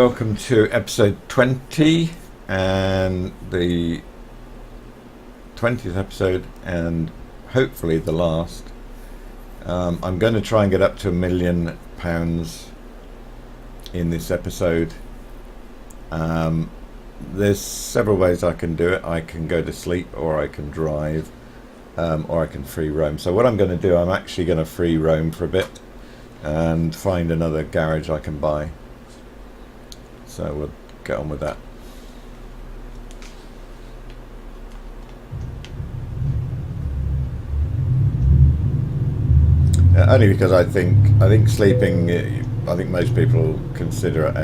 welcome to episode 20 and the 20th episode and hopefully the last. I'm going to try and get up to £1 million in this episode. There's several ways I can do it. I can go to sleep, or I can drive, or I can free roam. So what I'm going to do, I'm actually going to free roam for a bit and find another garage I can buy. So we'll get on with that. Only because I think sleeping, I think most people consider it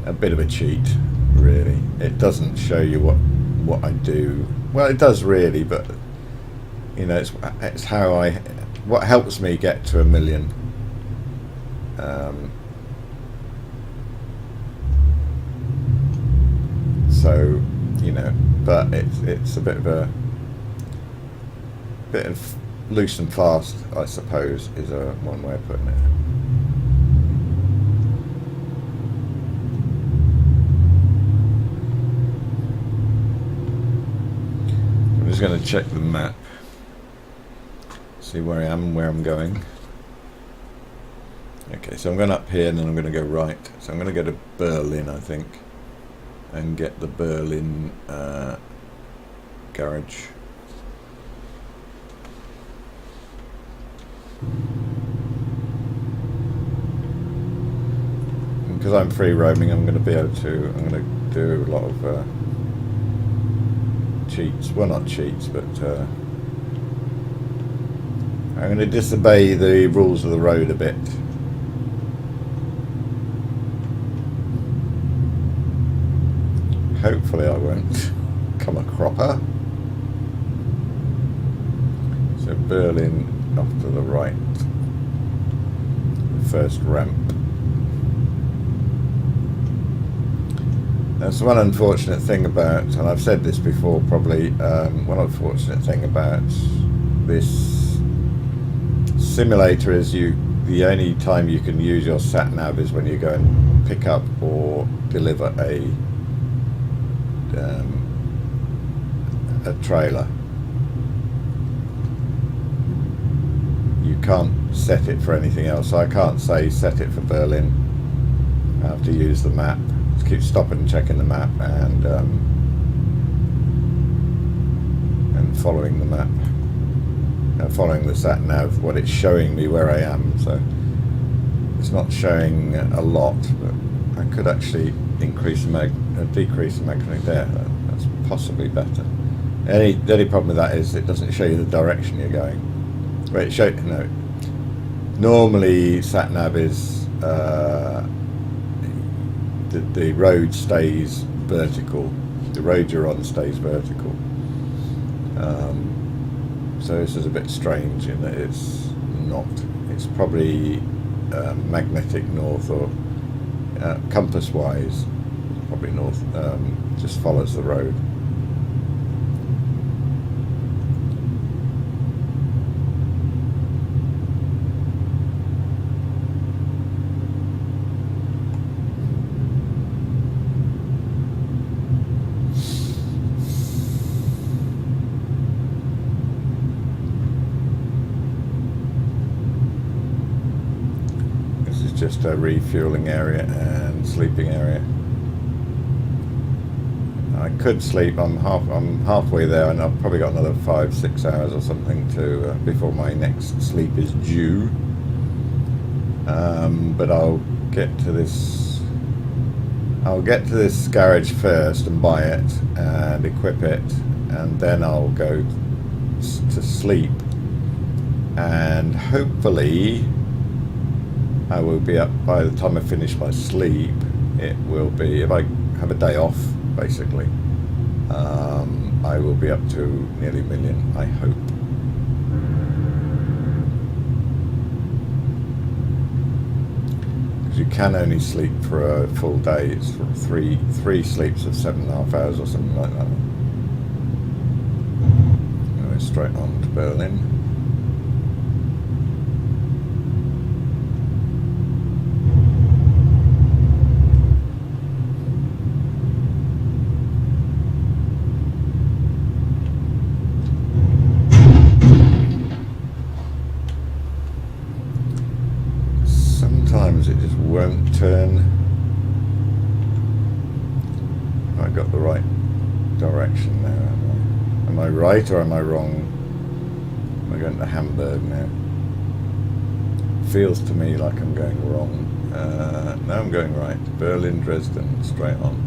a bit of a cheat, really. It doesn't show you what I do. Well, it does really, but you know, it's how what helps me get to 1 million. So, you know, but it's a bit of loose and fast, I suppose, is one way of putting it. I'm just going to check the map, see where I am and where I'm going. Okay, so I'm going up here and then I'm going to go right. So I'm going to go to Berlin, I think, and get the Berlin garage. Because I'm free roaming, I'm going to be able to. I'm going to do a lot of cheats. Well, not cheats, but I'm going to disobey the rules of the road a bit. Hopefully, I won't come a cropper. So Berlin off to the right. The first ramp. That's one unfortunate thing about, and I've said this before probably, one unfortunate thing about this simulator is the only time you can use your sat nav is when you go and pick up or deliver a trailer. You can't set it for anything else. So I can't say set it for Berlin. I have to use the map. Just keep stopping and checking the map and following the map. Following the sat nav, what it's showing me where I am. So it's not showing a lot, but I could actually decrease the magnetic there. That's possibly better. The only problem with that is it doesn't show you the direction you're going. Wait, no. Normally sat nav is the road stays vertical. The road you're on stays vertical. So this is a bit strange in that it's not. It's probably magnetic north, or compass wise, probably north. Just follows the road. Just a refueling area and sleeping area. I could sleep. I'm halfway there, and I've probably got another 5-6 hours or something to before my next sleep is due. But I'll get to this. I'll get to this garage first and buy it and equip it, and then I'll go to sleep, and hopefully I will be up by the time I finish my sleep. It will be, if I have a day off, basically, I will be up to nearly 1 million, I hope. Because you can only sleep for a full day. It's for three sleeps of 7.5 hours or something like that. Anyway, straight on to Berlin. won't turn. I got the right direction now. Am I right or am I wrong? Am I going to Hamburg now? Feels to me like I'm going wrong. No, I'm going right. Berlin, Dresden, straight on.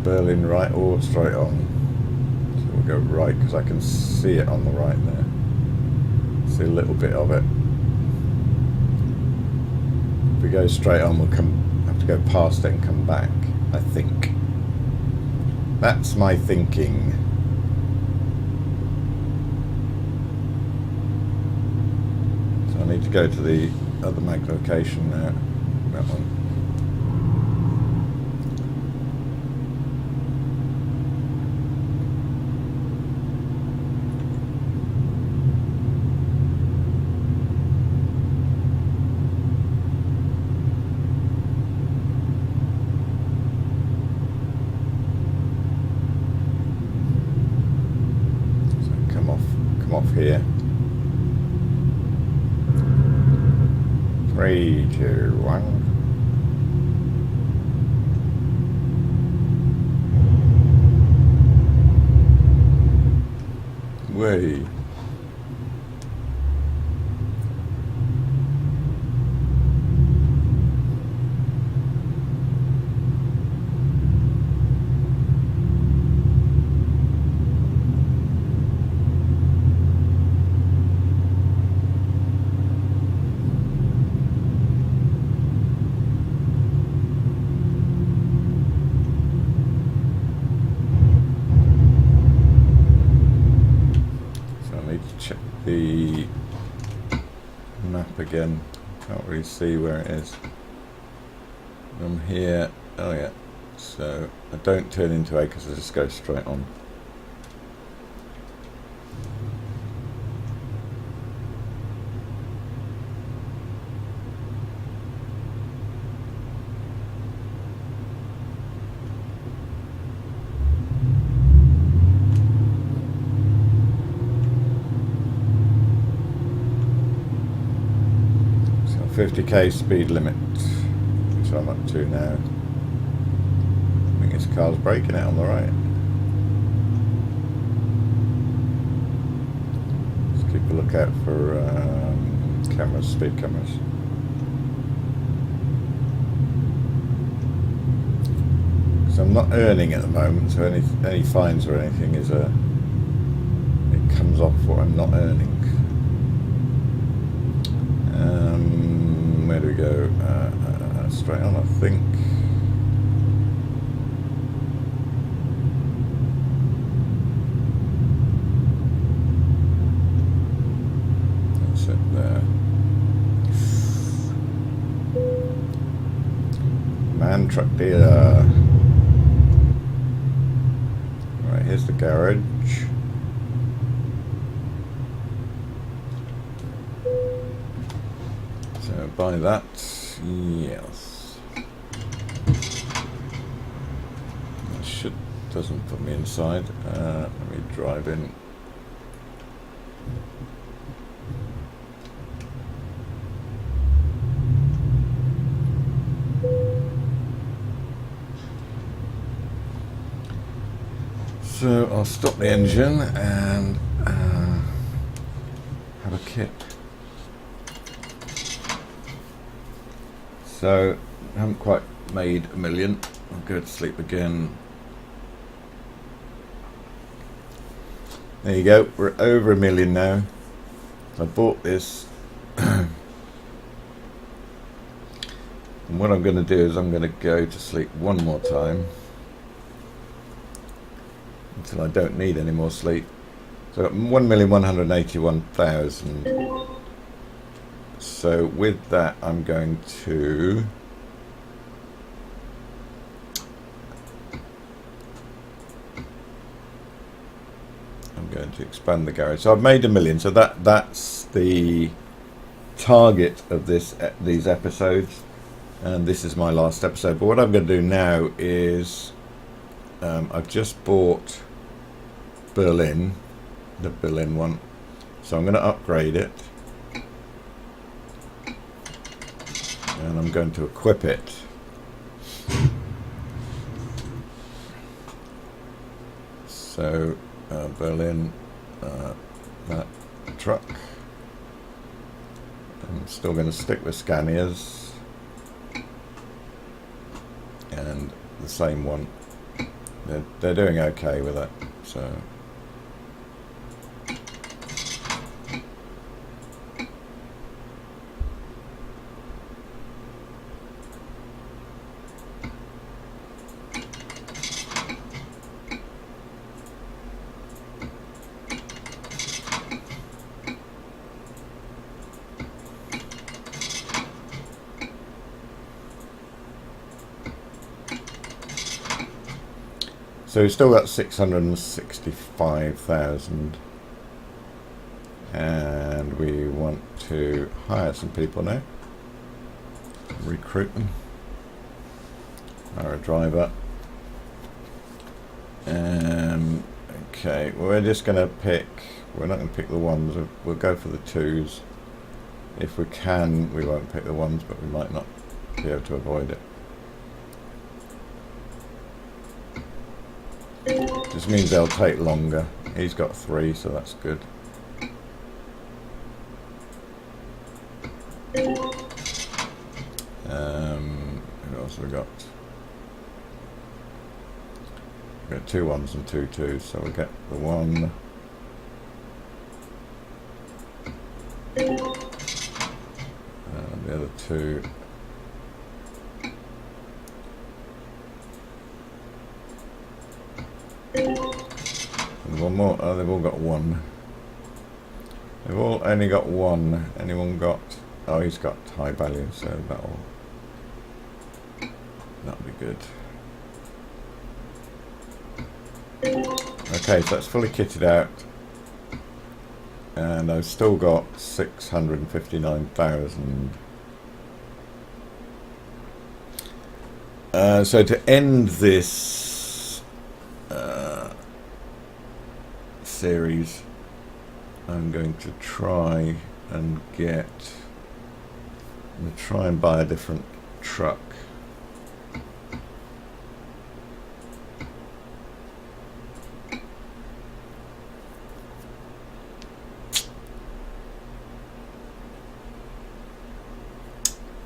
Berlin right or straight on. So we'll go right because I can see it on the right there. See a little bit of it. If we go straight on, we'll have to go past it and come back, I think. That's my thinking. So I need to go to the other mag location now. That one. Here. 3, 2, 1. Way. Check the map again. Can't really see where it is. I'm here. Oh yeah. So I don't turn into A because I just go straight on. So 50k speed limit, which I'm up to now. I think this car's braking out on the right. Let's keep a lookout for cameras, speed cameras. So I'm not earning at the moment, so any fines or anything is it comes off what I'm not earning. Where do we go? Straight on, I think. That's it there. Man truck dealer. Right, here's the garage. So buy that, yes. That doesn't put me inside. Let me drive in. So I'll stop the engine and have a kip. So I haven't quite made $1 million. I'll go to sleep again. There you go, we're over $1 million now. I bought this. And what I'm going to do is I'm going to go to sleep one more time until I don't need any more sleep. So I've got 1,181,000. So with that, I'm going to expand the garage. So I've made $1 million. So that's the target of these episodes, and this is my last episode. But what I'm going to do now is I've just bought Berlin, the Berlin one, so I'm going to upgrade it, and I'm going to equip it. So Berlin, that truck. I'm still going to stick with Scanias, and the same one. They're doing okay with it. So we've still got 665,000, and we want to hire some people now. Recruit them. Hire a driver. Okay, we're just going to pick. We're not going to pick the ones. We'll go for the twos. If we can, we won't pick the ones, but we might not be able to avoid it. Just means they'll take longer. He's got 3, so that's good. Who else have we got? We've got 2 1s and 2 2s, so we'll get the 1. And the other 2. And 1 more. Oh, they've all got 1. They've all only got 1. Anyone got? Oh, he's got high value, so that'll be good. Okay, so that's fully kitted out, and I've still got 659,000. So to end this series, I'm going to try and buy a different truck.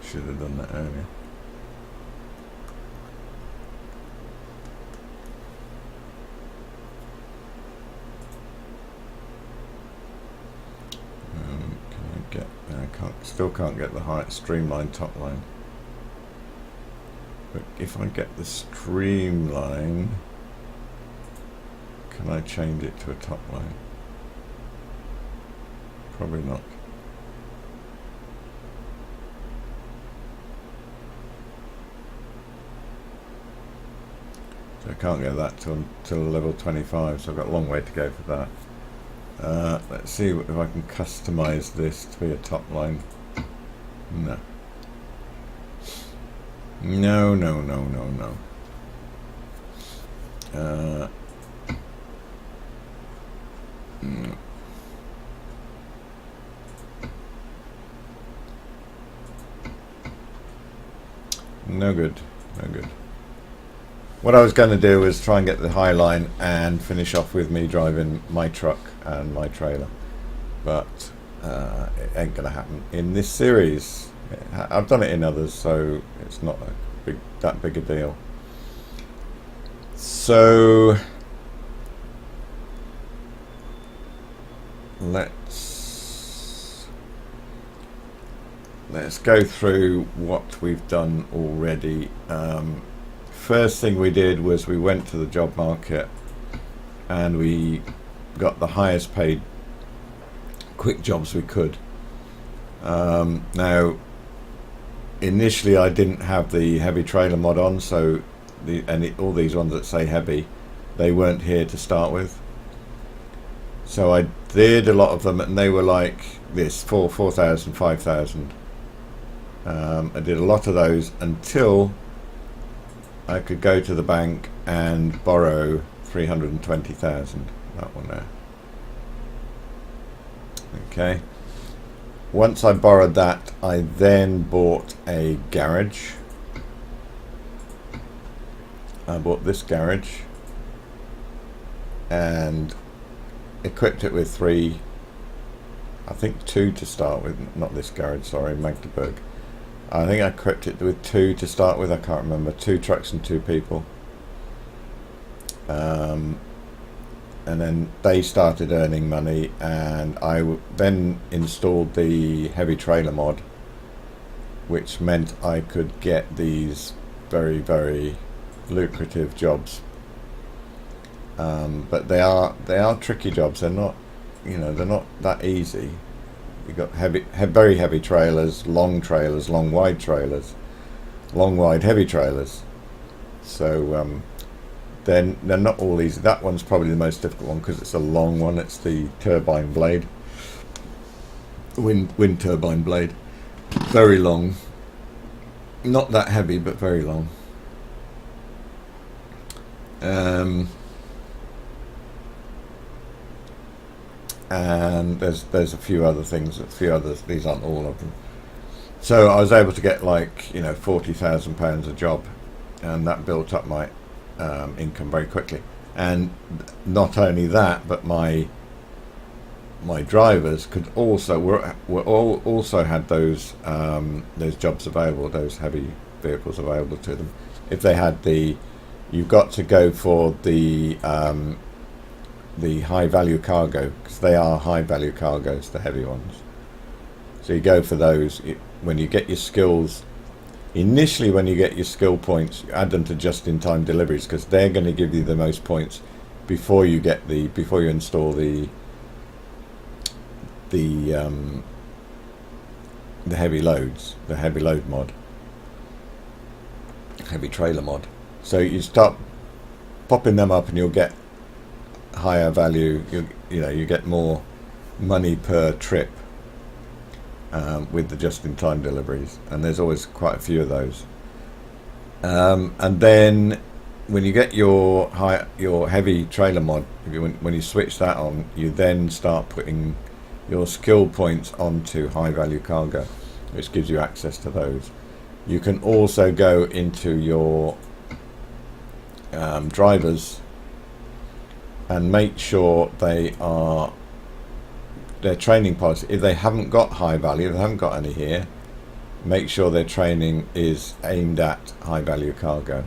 Should have done that earlier. Still can't get the streamline top line. But if I get the streamline, can I change it to a top line? Probably not. So I can't get that till level 25, so I've got a long way to go for that. Let's see if I can customize this to be a top line. No. No. No. No good. What I was going to do was try and get the high line and finish off with me driving my truck and my trailer, but it ain't going to happen in this series. I've done it in others, so it's not that big a deal. So let's go through what we've done already. First thing we did was we went to the job market and we got the highest paid quick jobs we could. Now initially I didn't have the heavy trailer mod on, so all these ones that say heavy, they weren't here to start with. So I did a lot of them, and they were like this, 4,000, 5,000. I did a lot of those until I could go to the bank and borrow 320,000. That one there. Okay. Once I borrowed that, I then bought a garage. I bought this garage and equipped it with I think two to start with, not this garage, sorry, Magdeburg. I think I equipped it with two to start with, I can't remember, 2 trucks and 2 people. And then they started earning money, and I then installed the heavy trailer mod, which meant I could get these very, very lucrative jobs. But they are tricky jobs. They're not, they're not that easy. You've got very heavy trailers, long wide trailers, long wide heavy trailers. So then they're not all easy. That one's probably the most difficult one because it's a long one. It's the turbine blade, wind turbine blade, very long. Not that heavy, but very long. And there's a few other things, these aren't all of them. So I was able to get like £40,000 a job, and that built up my income very quickly. And not only that, but my drivers could also also had those jobs available, those heavy vehicles available to them. If they had you've got to go for the high value cargo, because they are high value cargoes, the heavy ones. So you go for those when you get your skills. Initially, when you get your skill points, you add them to just-in-time deliveries, because they're going to give you the most points before you install the heavy loads, the heavy load mod, heavy trailer mod. So you start popping them up, and you'll get higher value. You get more money per trip with the just-in-time deliveries, and there's always quite a few of those. And then when you get your heavy trailer mod, when you switch that on, you then start putting your skill points onto high value cargo, which gives you access to those. You can also go into your drivers and make sure their training policy, if they haven't got high value, if they haven't got any here, make sure their training is aimed at high value cargo.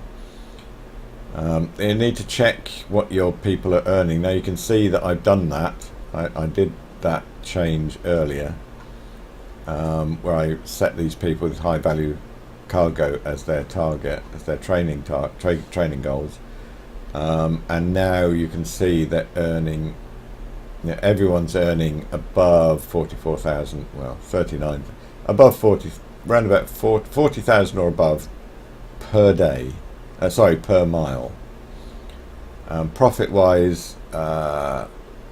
You need to check what your people are earning. Now you can see that I've done that. I did that change earlier, where I set these people with high value cargo as their target, as their training goals. And now you can see they're earning, everyone's earning above 44,000, well 39, above 40, around about 40,000 or above per day, per mile. Profit wise,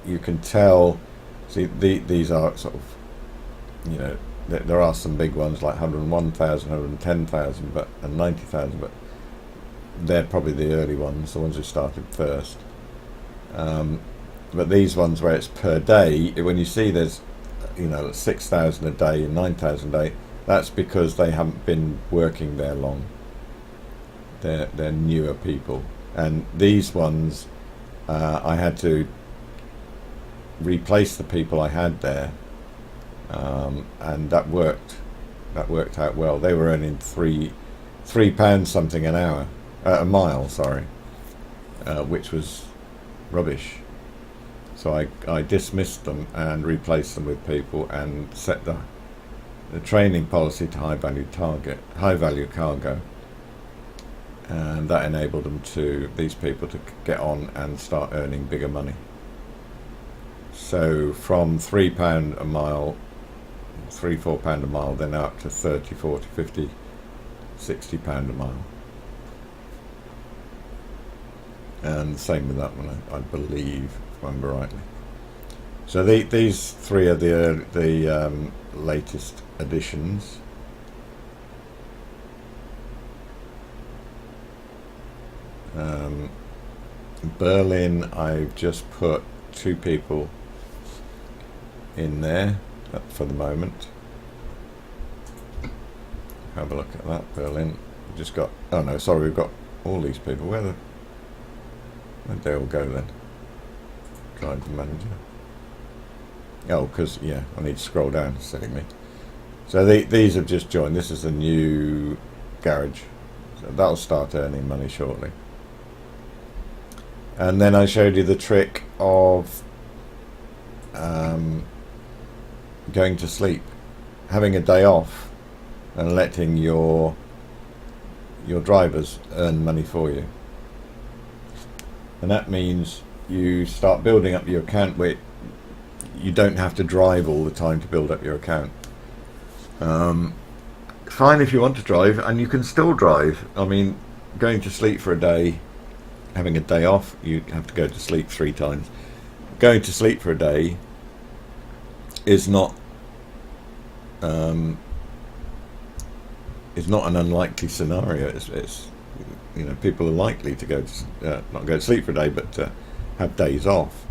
you can tell, see these are sort of, there are some big ones like 101,000, 110,000, and 90,000, but they're probably the early ones, the ones who started first. But these ones where it's per day, when you see there's 6,000 a day and 9,000 a day, that's because they haven't been working there long. They're newer people, and these ones I had to replace the people I had there, and that worked out well. They were earning £3 something an hour, a mile, sorry, which was rubbish. So I dismissed them and replaced them with people, and set the training policy to high value cargo, and that enabled these people to get on and start earning bigger money. So from £3 a mile, £3-4 a mile, then up to 30, 40, 50, £60 a mile. And same with that one, I believe, if I remember rightly. So these three are the latest additions. Berlin, I've just put 2 people in there for the moment. Have a look at that. Berlin, we've just got, oh no, sorry, we've got all these people. Where'd they all go then? Drive the manager. Oh, because, yeah, I need to scroll down, silly me. So these have just joined. This is a new garage. So that'll start earning money shortly. And then I showed you the trick of going to sleep, having a day off, and letting your drivers earn money for you. And that means you start building up your account where you don't have to drive all the time to build up your account. Fine if you want to drive, and you can still drive. I mean, going to sleep for a day, having a day off, you have to go to sleep 3 times. Going to sleep for a day is not an unlikely scenario. It's you know, people are likely to go to, not go to sleep for a day, but have days off.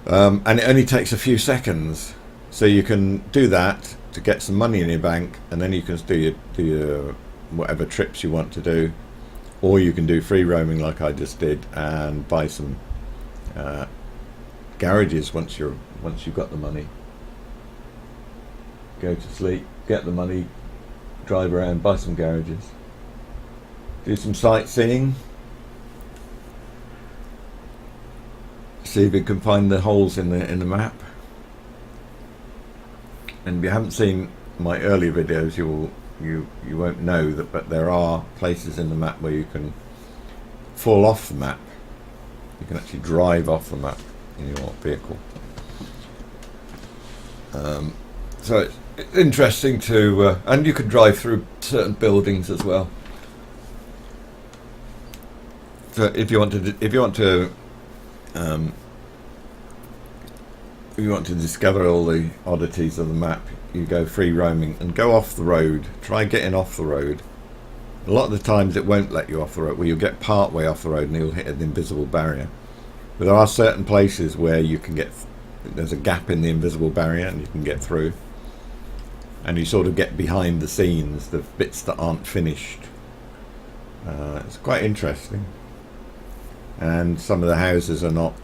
And it only takes a few seconds, so you can do that to get some money in your bank, and then you can do your whatever trips you want to do, or you can do free roaming like I just did and buy some garages once you've got the money. Go to sleep, get the money, drive around, buy some garages, do some sightseeing, see if you can find the holes in the map. And if you haven't seen my earlier videos, you won't know that, but there are places in the map where you can fall off the map. You can actually drive off the map in your vehicle. So it's interesting to, and you can drive through certain buildings as well. So if you want to discover all the oddities of the map, you go free roaming and go off the road. Try getting off the road. A lot of the times it won't let you off the road. Well, you'll get part way off the road and you'll hit an invisible barrier. But there are certain places where you can get, there's a gap in the invisible barrier and you can get through. And you sort of get behind the scenes, the bits that aren't finished. It's quite interesting. And some of the houses are not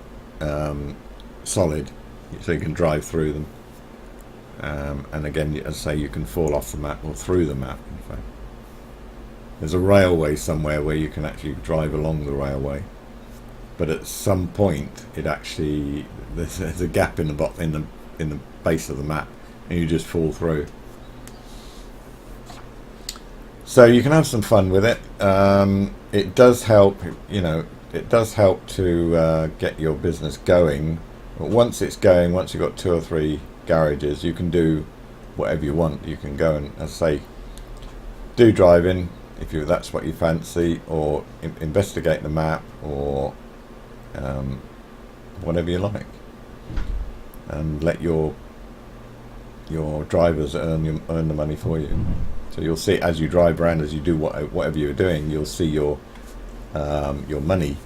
solid, so you can drive through them. And again, as I say, you can fall off the map or through the map, in fact. There's a railway somewhere where you can actually drive along the railway, but at some point it actually, there's a gap in the base of the map and you just fall through. So you can have some fun with it. It does help, you know, it does help to get your business going. But once it's going, once you've got 2 or 3 garages, you can do whatever you want. You can go and, as I say, do driving if that's what you fancy, or investigate the map, or whatever you like, and let your drivers earn the money for you. So you'll see as you drive around, as you do whatever you're doing, you'll see your money,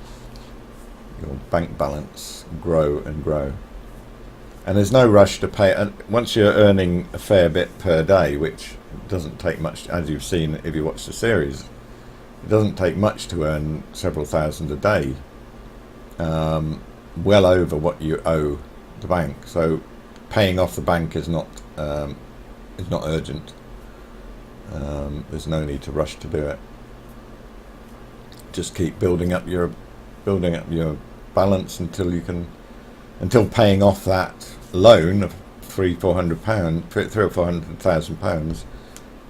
your bank balance grow and grow. And there's no rush to pay. And once you're earning a fair bit per day, which doesn't take much, as you've seen if you watch the series, it doesn't take much to earn several thousand a day, well over what you owe the bank. So paying off the bank is not urgent. There's no need to rush to do it. Just keep building up your balance until paying off that loan of £300,000 or £400,000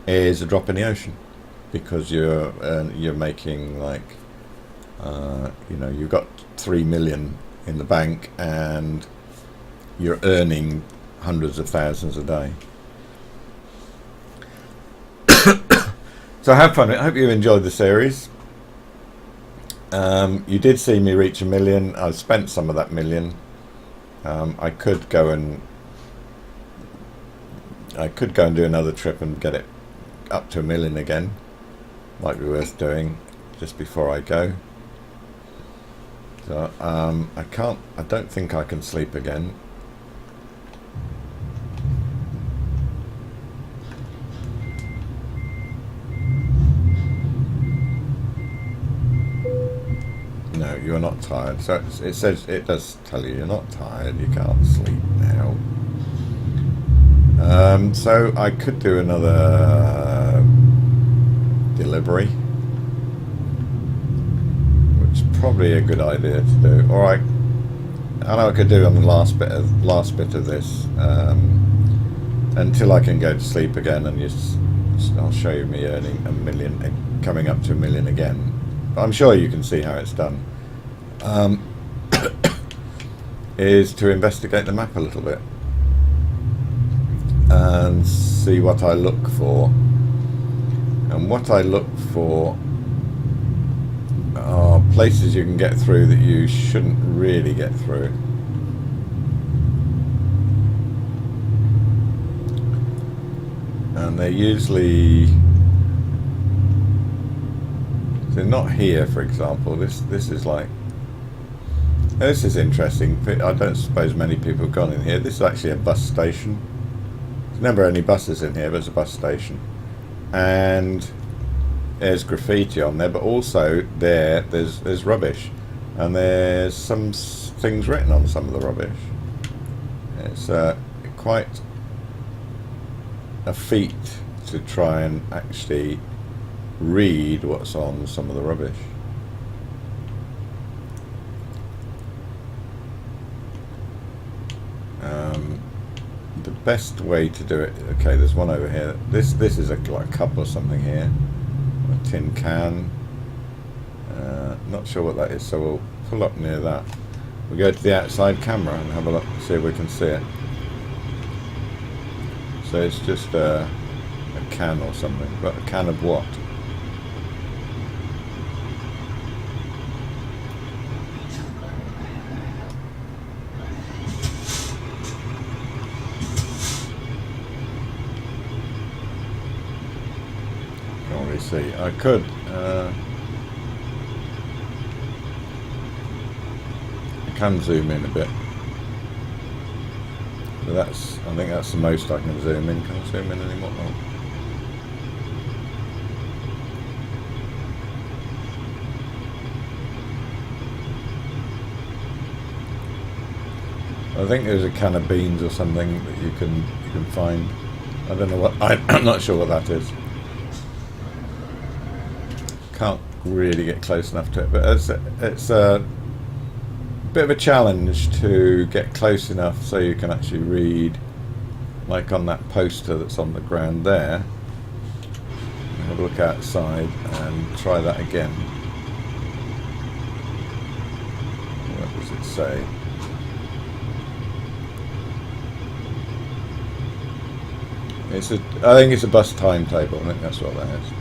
is a drop in the ocean, because you're making like you've got 3 million in the bank and you're earning hundreds of thousands a day. So have fun. I hope you enjoyed the series. You did see me reach 1 million. I've spent some of that 1 million. I could go and do another trip and get it up to 1 million again. Might be worth doing just before I go. So I don't think I can sleep again. No, you're not tired. So it does tell you you're not tired. You can't sleep now. So I could do another delivery, which is probably a good idea to do. All right, I know I could do on the last bit of this until I can go to sleep again, and I'll show you me earning 1 million, coming up to 1 million again. But I'm sure you can see how it's done. Is to investigate the map a little bit and see what I look for. And what I look for are places you can get through that you shouldn't really get through. And they're usually... they're not here, for example. This is like... this is interesting. I don't suppose many people have gone in here. This is actually a bus station. There's never any buses in here, but it's a bus station. And there's graffiti on there, but also there's rubbish. And there's some things written on some of the rubbish. It's quite a feat to try and actually read what's on some of the rubbish. The best way to do it, okay, there's one over here. This is like a cup or something here, a tin can. Not sure what that is, so we'll pull up near that. We'll go to the outside camera and have a look, see if we can see it. So it's just a can or something, but a can of what? See, I could I can zoom in a bit, but I think that's the most I can zoom in. Can I zoom in anymore? I think there's a can of beans or something that you can find. I don't know what, I'm not sure what that is. Can't really get close enough to it, but it's a bit of a challenge to get close enough so you can actually read, like on that poster that's on the ground there. Have a look outside and try that again. What does it say? I think it's a bus timetable. I think that's what that is.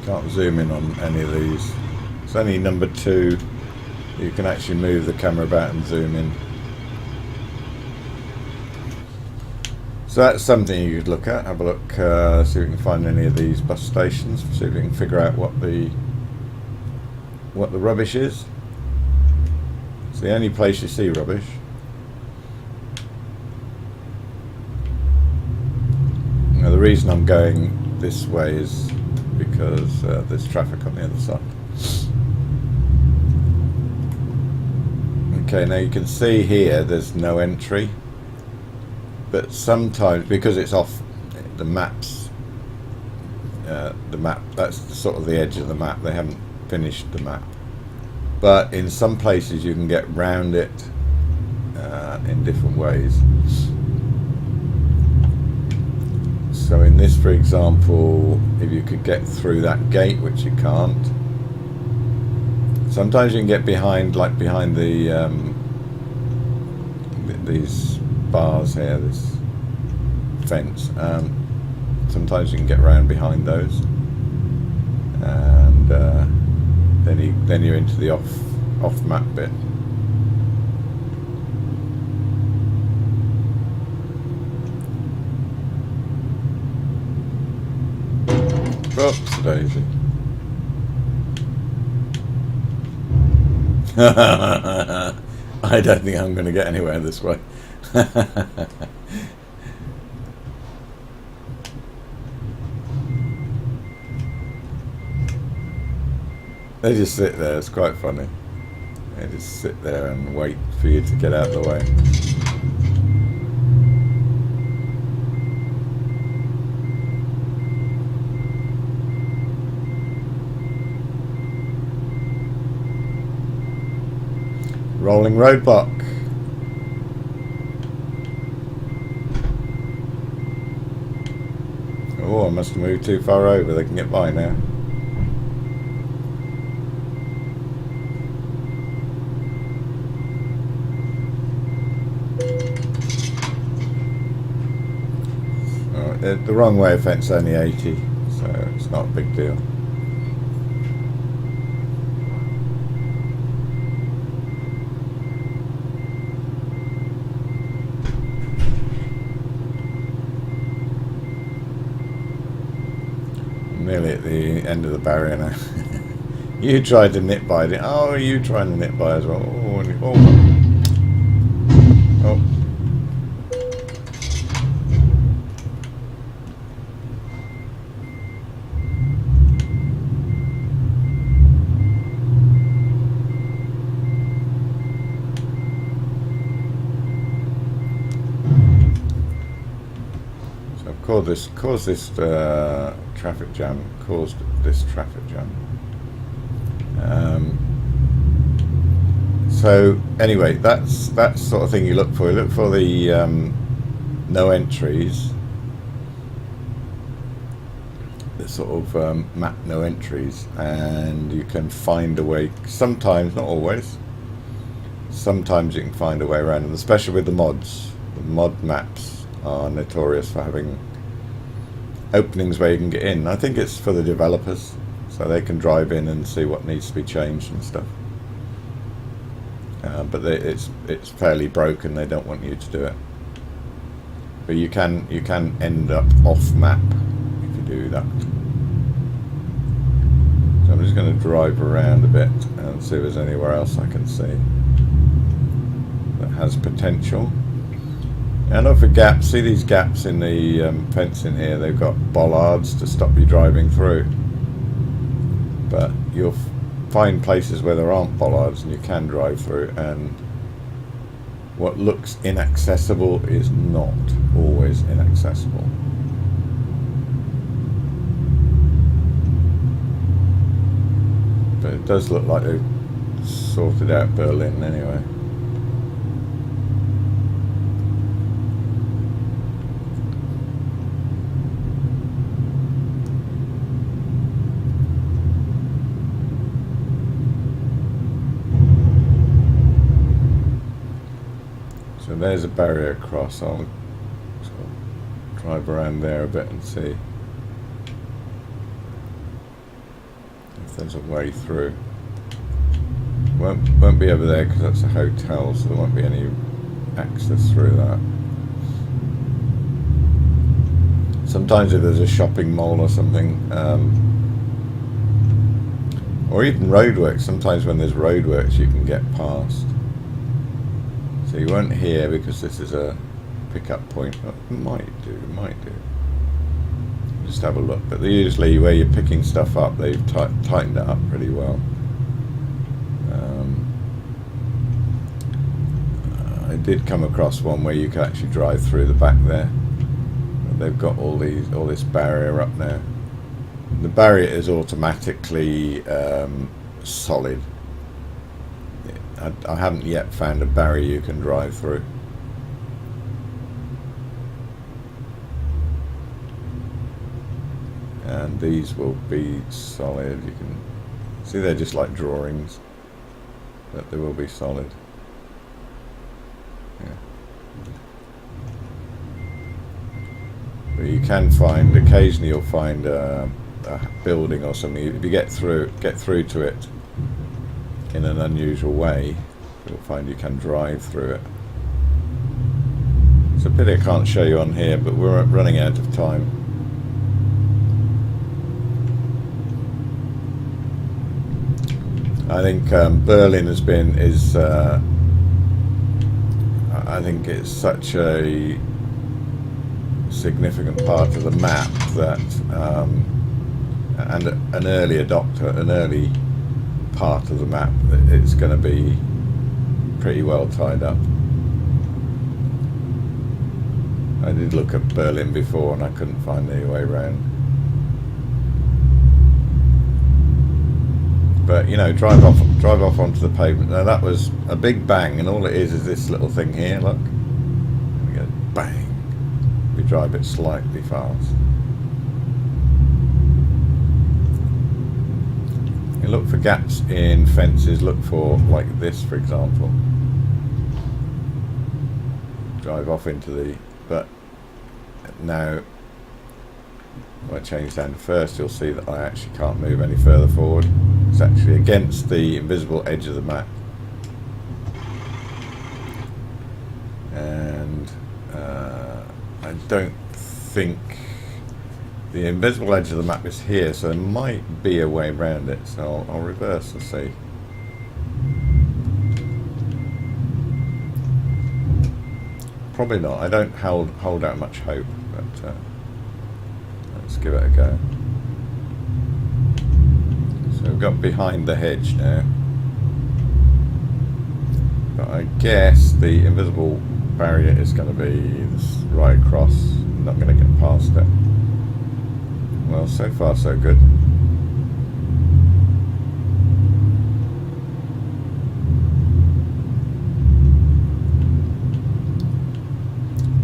Can't zoom in on any of these. It's only number 2 you can actually move the camera about and zoom in. So that's something you could look at. Have a look, see if we can find any of these bus stations, see if we can figure out what the rubbish is. It's the only place you see rubbish. Now the reason I'm going this way is because there's traffic on the other side. Okay, now you can see here there's no entry, but sometimes because it's off the maps, that's sort of the edge of the map. They haven't finished the map, but in some places you can get round it in different ways. So in this, for example, if you could get through that gate, which you can't, sometimes you can get behind, like behind the these bars here, this fence. Sometimes you can get around behind those, and then you're into the off map bit. Oops, daisy. I don't think I'm going to get anywhere this way. They just sit there, it's quite funny. They just sit there and wait for you to get out of the way. Rolling roadblock. Oh, I must have moved too far over, they can get by now. The wrong way of fence only 80, so it's not a big deal. I'm nearly at the end of the barrier now. You tried to nip by it. Oh, you trying to nip by as well. Oh. Caused this traffic jam. So anyway, that's the sort of thing you look for. You look for the no entries, the sort of map no entries, and you can find a way. Sometimes, not always. Sometimes you can find a way around them, especially with the mods. The mod maps are notorious for having openings where you can get in. I think it's for the developers, so they can drive in and see what needs to be changed and stuff. But it's fairly broken. They don't want you to do it. But you can end up off map if you do that. So I'm just going to drive around a bit and see if there's anywhere else I can see that has potential. And look for gaps. See these gaps in the fencing here? They've got bollards to stop you driving through. But you'll find places where there aren't bollards and you can drive through, and what looks inaccessible is not always inaccessible. But it does look like they've sorted out Berlin anyway. So there's a barrier across. I'll sort of drive around there a bit and see if there's a way through. Won't be over there because that's a hotel, so there won't be any access through that. Sometimes if there's a shopping mall or something, or even roadworks, sometimes when there's roadworks you can get past. So you won't hear because this is a pickup point. It might do. Just have a look. But usually where you're picking stuff up, they've tightened it up pretty well. I did come across one where you could actually drive through the back there. But they've got all this barrier up now. The barrier is automatically solid. I haven't yet found a barrier you can drive through. And these will be solid. You can see they're just like drawings, but they will be solid. Yeah. But you can find, occasionally you'll find a building or something. If you get through to it in an unusual way, you'll find you can drive through it. It's a pity I can't show you on here, but we're running out of time. I think Berlin I think it's such a significant part of the map that, and an early adopter, an early part of the map, it's going to be pretty well tied up. I did look at Berlin before and I couldn't find any way around. But you know, drive off onto the pavement. Now that was a big bang, and all it is this little thing here. Look, we go bang. We drive it slightly fast. You look for gaps in fences. Look for like this, for example. Drive off into the. But now, if I change down to first, you'll see that I actually can't move any further forward. It's actually against the invisible edge of the map. And I don't think the invisible edge of the map is here, so there might be a way around it. So I'll reverse and see. Probably not. I don't hold out much hope, but let's give it a go. So we've got behind the hedge now. But I guess the invisible barrier is going to be this right across. I'm not going to get past it. Well, so far so good.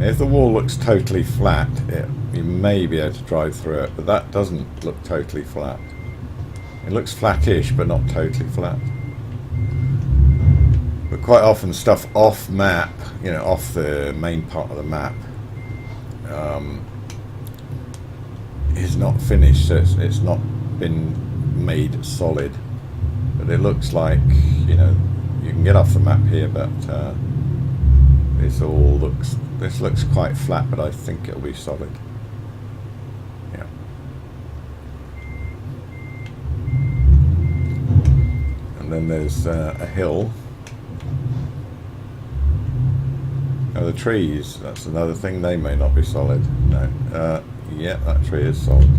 If the wall looks totally flat, you may be able to drive through it, but that doesn't look totally flat. It looks flattish, but not totally flat. But quite often stuff off map, you know, off the main part of the map, is not finished, so it's not been made solid. But it looks like, you know, you can get off the map here, but this looks quite flat, but I think it'll be solid. Yeah. And then there's a hill. Now the trees, that's another thing, they may not be solid. No. Yeah, that tree is solid.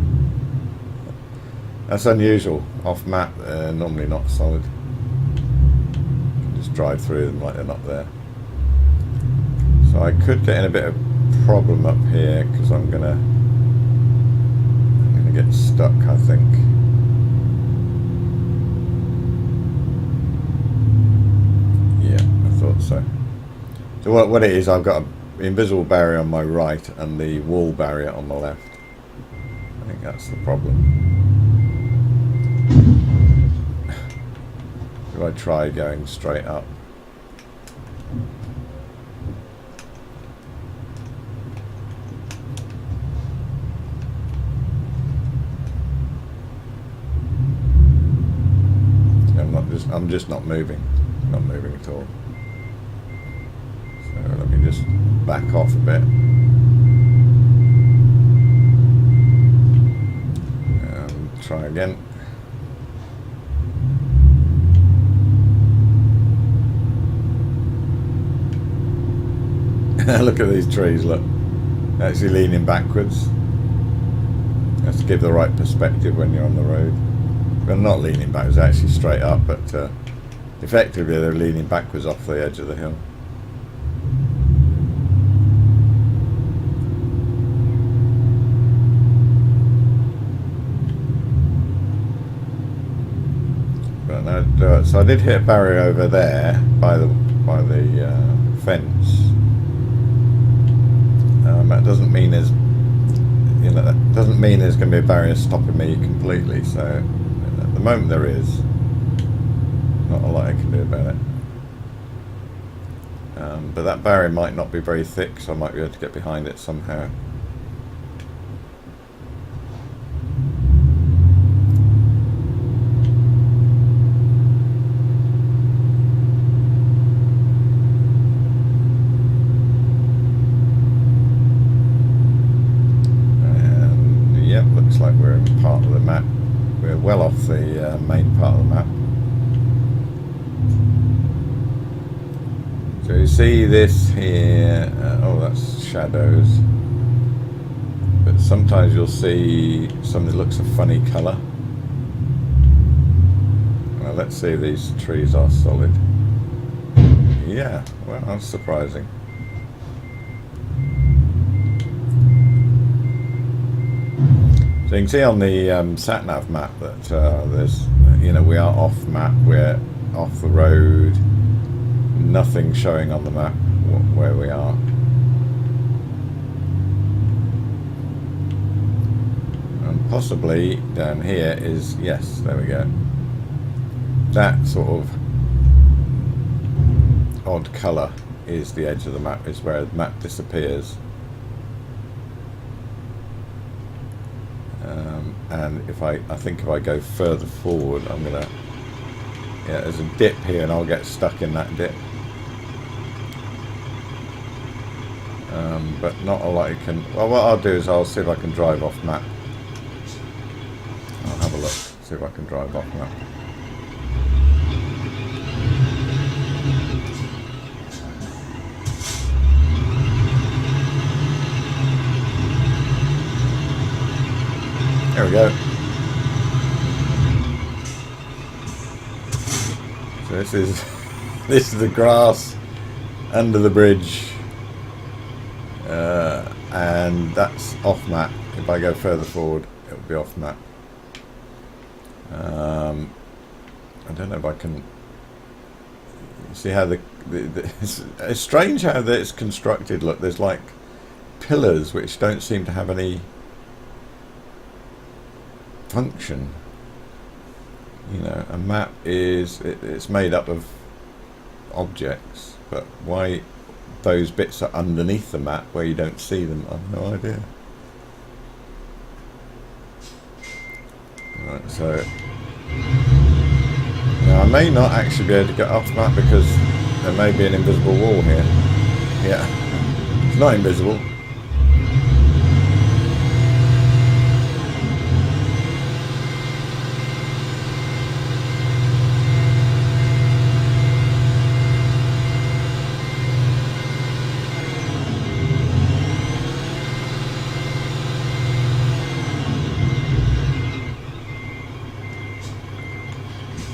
That's unusual. Off map, normally not solid. You can just drive through them like they're not there. So I could get in a bit of problem up here because I'm gonna get stuck, I think. Yeah, I thought so. So what it is, I've got an invisible barrier on my right and the wall barrier on the left. I think that's the problem. If I try going straight up. I'm just not moving at all. So let me just back off a bit. And try again. Look at these trees, look. Actually leaning backwards. That's to give the right perspective when you're on the road. Well, not leaning backwards, actually straight up, but effectively they're leaning backwards off the edge of the hill. But no, so I did hit a barrier over there by the fence. That doesn't mean there's, you know, that doesn't mean there's going to be a barrier stopping me completely. So. At the moment there is not a lot I can do about it, but that barrier might not be very thick, so I might be able to get behind it somehow. see this here. Oh, that's shadows. But sometimes you'll see something that looks a funny colour. Well, let's see if these trees are solid. Yeah, well, that's surprising. So you can see on the sat-nav map that there's, you know, we are off map, we're off the road, nothing showing on the map where we are. And possibly down here is, yes, there we go. That sort of odd colour is the edge of the map, is where the map disappears. And if I think if I go further forward, I'm gonna, yeah, there's a dip here and I'll get stuck in that dip. But not a lot I can, well, what I'll do is I'll see if I can drive off map. I'll have a look, see if I can drive off map. There we go. So this is the grass under the bridge, and that's off map. If I go further forward, it will be off map. I don't know if I can see how it's strange how that it's constructed. Look, there's like pillars which don't seem to have any function. You know, a map is it's made up of objects, but why those bits are underneath the map where you don't see them, I've no idea. Right, so now I may not actually be able to get off map because there may be an invisible wall here. Yeah, it's not invisible.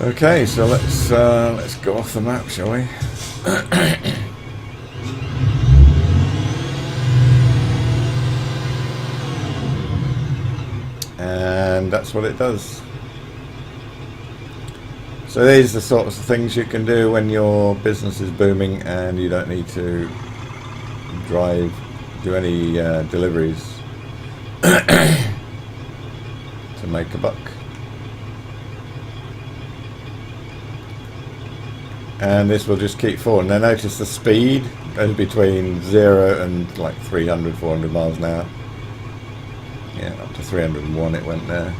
Okay, so let's go off the map, shall we? And that's what it does. So these are the sorts of things you can do when your business is booming and you don't need to do any deliveries to make a buck. And this will just keep forward. Now notice the speed goes between 0 and like 300, 400 miles an hour. Yeah, up to 301 it went there.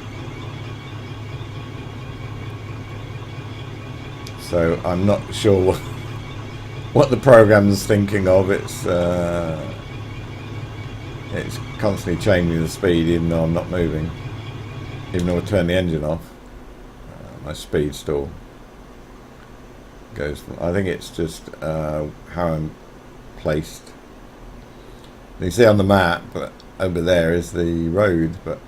So I'm not sure what the program's thinking of. It's constantly changing the speed even though I'm not moving. Even though I turn the engine off, my speed still goes. I think it's just how I'm placed. You see on the map, but over there is the road, but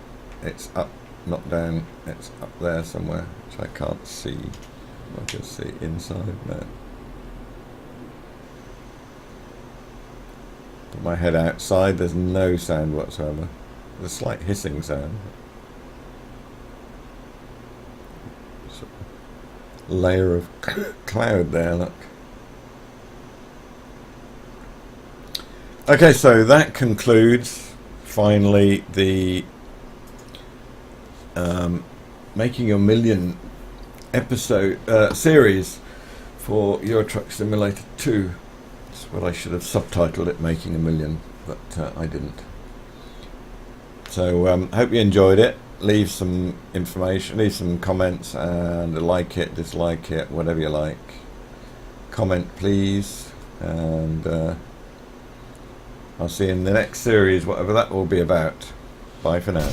it's up, not down. It's up there somewhere, which I can't see. I can see inside there. Put my head outside. There's no sound whatsoever. There's a slight hissing sound. Layer of cloud there, look. Okay, so that concludes finally the Making a Million episode series for Euro Truck Simulator 2. That's what I should have subtitled it, Making a Million, but I didn't. So hope you enjoyed it. Leave some information, leave some comments, and like it, dislike it, whatever you like. Comment please, and I'll see you in the next series, whatever that will be about. Bye for now.